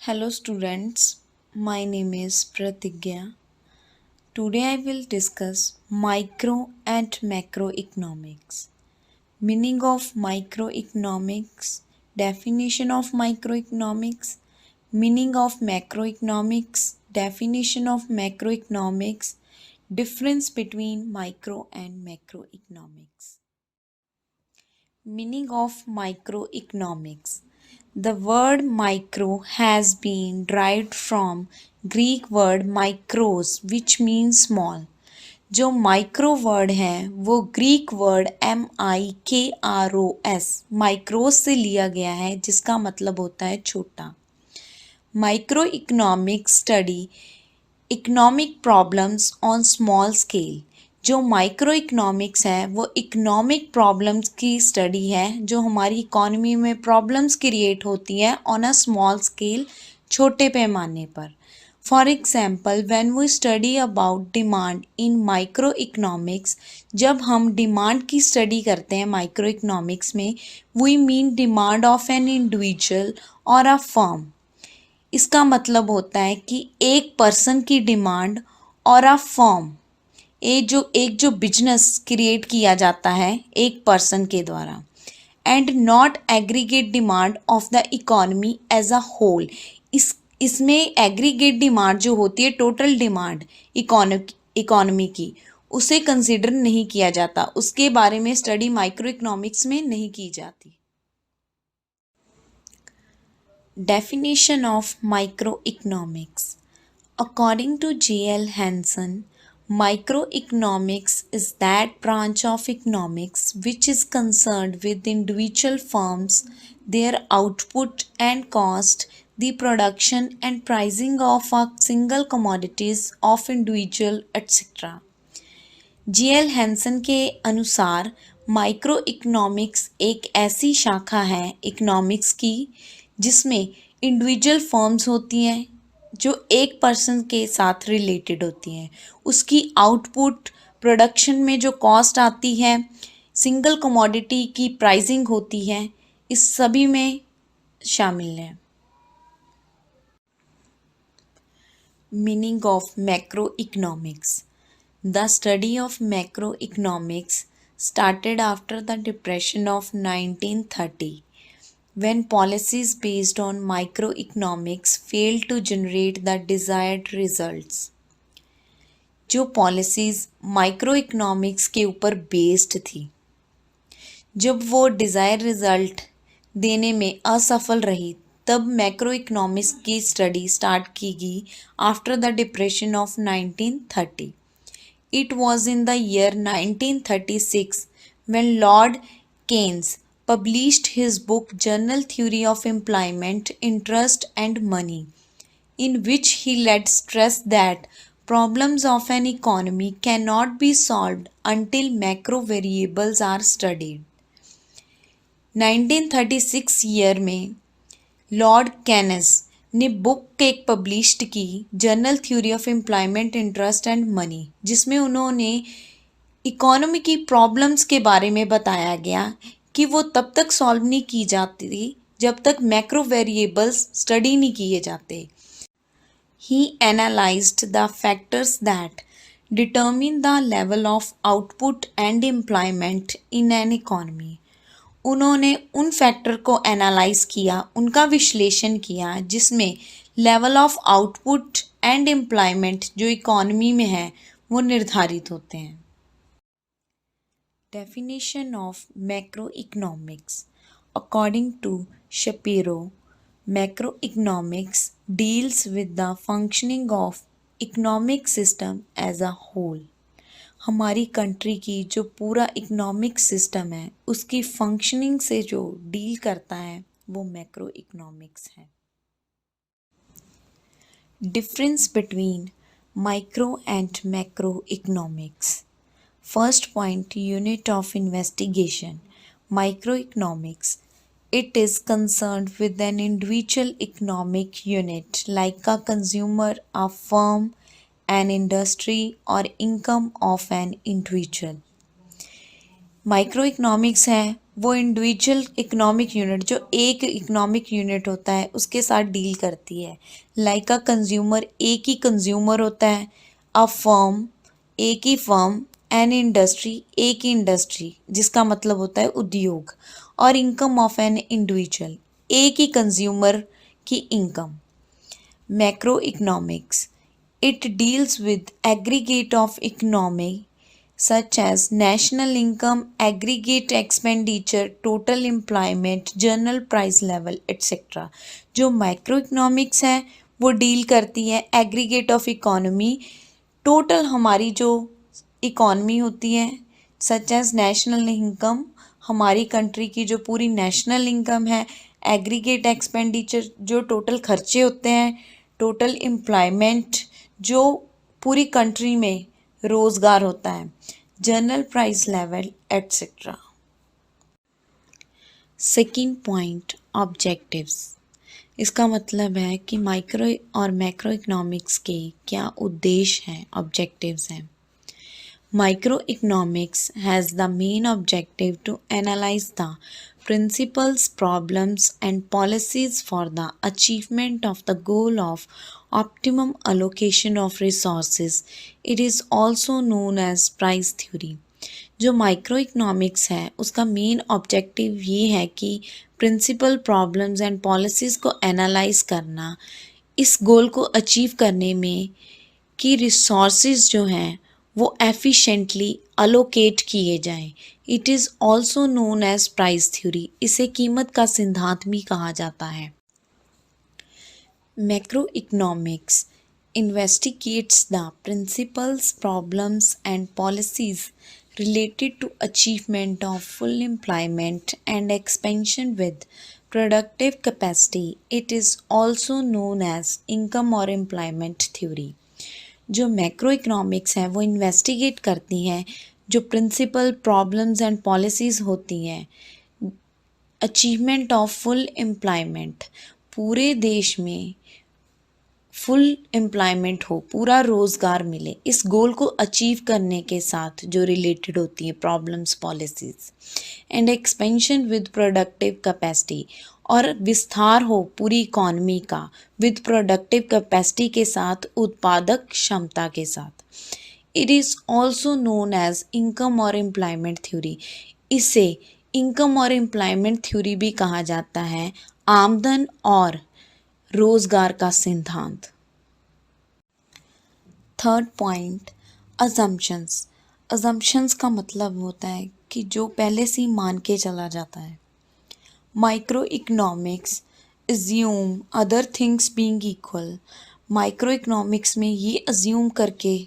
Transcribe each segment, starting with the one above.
Hello students, my name is Pratigya. Today I will discuss micro and macroeconomics. Meaning of microeconomics, definition of microeconomics, meaning of macroeconomics, definition of macroeconomics, difference between micro and macroeconomics. Meaning of microeconomics. The word micro has been derived from Greek word micros which means small. जो micro word है वो Greek word MIKROS माइक्रोस से लिया गया है जिसका मतलब होता है छोटा. Micro economic study economic problems on small scale. जो माइक्रो इकोनॉमिक्स है वो इकोनॉमिक प्रॉब्लम्स की स्टडी है जो हमारी इकोनॉमी में प्रॉब्लम्स क्रिएट होती है ऑन अ स्मॉल स्केल, छोटे पैमाने पर. For example when we study about demand in micro economics, जब हम डिमांड की स्टडी करते हैं माइक्रो इकोनॉमिक्स में, we mean demand of an individual और अ फर्म. इसका मतलब होता है कि एक पर्सन की डिमांड और अ फर्म, एक जो बिजनेस क्रिएट किया जाता है एक पर्सन के द्वारा, and not aggregate demand of the economy as a whole. इसमें एग्रीगेट डिमांड जो होती है, टोटल डिमांड इकोनॉमी की, उसे कंसिडर नहीं किया जाता, उसके बारे में स्टडी माइक्रो इकोनॉमिक्स में नहीं की जाती. Definition of microeconomics. According to J.L. Hansen, microeconomics is that branch of economics which is concerned with individual firms, their output and cost, the production and pricing of a single commodities of individual etc. J.L. Hanson के अनुसार micro economics एक ऐसी शाखा है economics की जिसमें individual firms होती हैं जो एक पर्सन के साथ रिलेटेड होती हैं, उसकी आउटपुट प्रोडक्शन में जो कॉस्ट आती है, सिंगल कमोडिटी की प्राइसिंग होती है, इस सभी में शामिल है. Meaning of macro economics. The study of macroeconomics started after the Depression of 1930, when policies based on microeconomics failed to generate the desired results. जो पॉलिसीज़ माइक्रो इकोनॉमिक्स के ऊपर बेस्ड थी, जब वो डिज़ायर रिज़ल्ट देने में असफल रही, तब मैक्रो इकोनॉमिक्स की स्टडी स्टार्ट की गई after the depression of 1930. It was in the year 1936 when Lord Keynes published his book General Theory of Employment, Interest and Money, in which he laid stress that problems of an economy cannot be solved until macro variables are studied. 1936 year में Lord केनेस ने book एक published की journal theory of employment, interest and money, जिसमें उन्होंने economy की problems के बारे में बताया गया कि वो तब तक सॉल्व नहीं की जाती जब तक मैक्रो वेरिएबल्स स्टडी नहीं किए जाते. He analysed the factors that determine the level of output and employment in an economy. उन्होंने उन फैक्टर को एनालाइज किया, उनका विश्लेषण किया जिसमें level of output and employment जो इकोनॉमी में है वो निर्धारित होते हैं. Definition of macro economics. According to Shapiro, macro economics deals with the functioning of economic system as a whole. हमारी कंट्री की जो पूरा इकोनॉमिक सिस्टम है उसकी फंक्शनिंग से जो डील करता है वो मैक्रो इकोनॉमिक्स है. Difference between micro and macro economics. First point, unit of investigation. Micro economics, it is concerned with an individual economic unit like a consumer, a firm, an industry or income of an individual. Micro economics है वो individual economic unit जो एक economic unit होता है उसके साथ deal करती है। लाइक अ कंज्यूमर, एक ही कंज्यूमर होता है। अ फर्म, एक ही फर्म। एन इंडस्ट्री, एक ही इंडस्ट्री जिसका मतलब होता है उद्योग। और इनकम ऑफ एन इंडिविजुअल, एक ही कंज्यूमर की income. Macro economics, it deals with aggregate of economy such as national income, aggregate expenditure, total employment, general price level, etc. जो माइक्रो इकोनॉमिक्स है वो डील करती है एग्रीगेट ऑफ इकोनॉमी, टोटल हमारी जो economy होती है, सच एज नेशनल इनकम, हमारी कंट्री की जो पूरी नेशनल इनकम है। एग्रीगेट एक्सपेंडिचर, जो टोटल खर्चे होते हैं। टोटल एम्प्लॉयमेंट, जो पूरी कंट्री में रोज़गार होता है। General price level, etcetera. Second point, objectives. इसका मतलब है कि माइक्रो और मैक्रो इकोनॉमिक्स के क्या उद्देश्य हैं, ऑब्जेक्टिव्स हैं। Microeconomics has the main objective to analyze the principles, problems, and policies for the achievement of the goal of optimum allocation of resources. It is also known as price theory. जो micro economics है उसका main objective ये है कि principal, problems and policies को analyse करना, इस गोल को अचीव करने में कि रिसोर्सेज जो हैं वो एफिशिएंटली अलोकेट किए जाएं। It is also known as price theory. इसे कीमत का सिद्धांत भी कहा जाता है। Macro economics investigates the principles, problems, and policies related to achievement of full employment and expansion with productive capacity. It is also known as income or employment theory. जो macro economics है वो इन्वेस्टिगेट करती हैं जो principal, problems and policies होती हैं achievement of full employment, पूरे देश में फुल एम्प्लॉयमेंट हो, पूरा रोज़गार मिले, इस गोल को अचीव करने के साथ जो रिलेटेड होती है problems, policies. And expansion with productive capacity, और विस्तार हो पूरी इकॉनमी का विद प्रोडक्टिव कैपेसिटी के साथ, उत्पादक क्षमता के साथ। It is also known as income और एम्प्लॉयमेंट थ्योरी। इसे इनकम और एम्प्लॉयमेंट थ्योरी भी कहा जाता है, आमदन और रोजगार का सिद्धांत। Third point, assumptions. अजम्पशंस का मतलब होता है कि जो पहले से ही मान के चला जाता है। Micro economics assume other things being equal. Micro economics में ये अज्यूम करके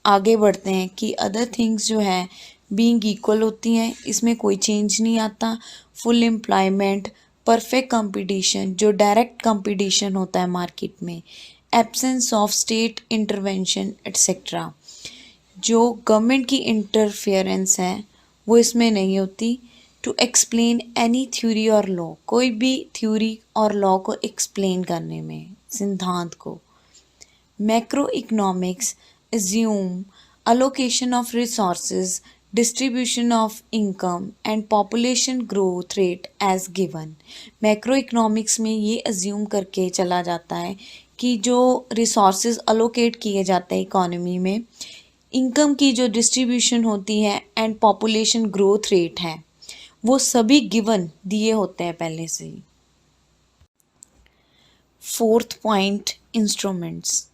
आगे बढ़ते हैं कि अदर थिंग्स जो है बीइंग इक्वल होती हैं, इसमें कोई चेंज नहीं आता। फुल एम्प्लॉयमेंट, परफेक्ट कंपटीशन, जो डायरेक्ट कंपटीशन होता है मार्केट में, absence of state intervention etcetera. जो गवर्नमेंट की इंटरफेरेंस है वो इसमें नहीं होती। टू एक्सप्लेन एनी थ्योरी और लॉ, कोई भी थ्योरी और लॉ को एक्सप्लेन करने में, सिद्धांत को। Macro economics assume allocation of resources, distribution of income and population growth rate as given. Macro economics में ये अज्यूम करके चला जाता है कि जो रिसोर्सेज अलोकेट किए जाते हैं इकोनॉमी में, इनकम की जो डिस्ट्रीब्यूशन होती है एंड पॉपुलेशन ग्रोथ रेट है, वो सभी गिवन दिए होते हैं पहले से ही। Fourth point, instruments.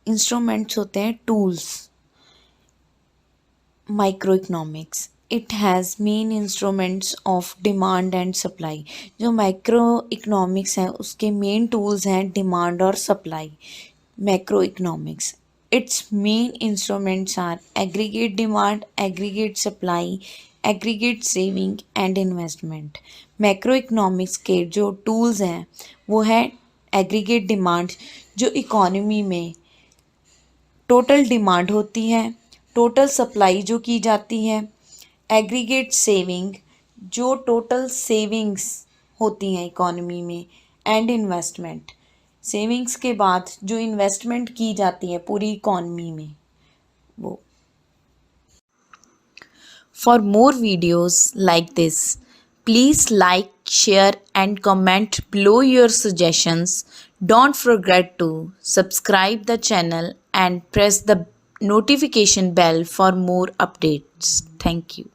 इंस्ट्रूमेंट्स होते हैं tools. Micro economics it has main instruments of demand and supply. जो माइक्रो इकोनॉमिक्स है उसके मेन टूल्स हैं डिमांड और supply. Macro economics its main instruments are aggregate demand, aggregate supply, aggregate saving and investment. Macro economics के जो tools हैं वो है एग्रीगेट डिमांड, जो इकोनॉमी में टोटल डिमांड होती है, टोटल सप्लाई जो की जाती है। एग्रीगेट सेविंग, जो टोटल सेविंग्स होती हैं इकोनॉमी में। एंड इन्वेस्टमेंट, सेविंग्स के बाद जो इन्वेस्टमेंट की जाती है पूरी इकोनॉमी में वो। For more videos like this, please like, share and comment below your suggestions. Don't forget to subscribe the channel and press the notification bell for more updates. Thank you.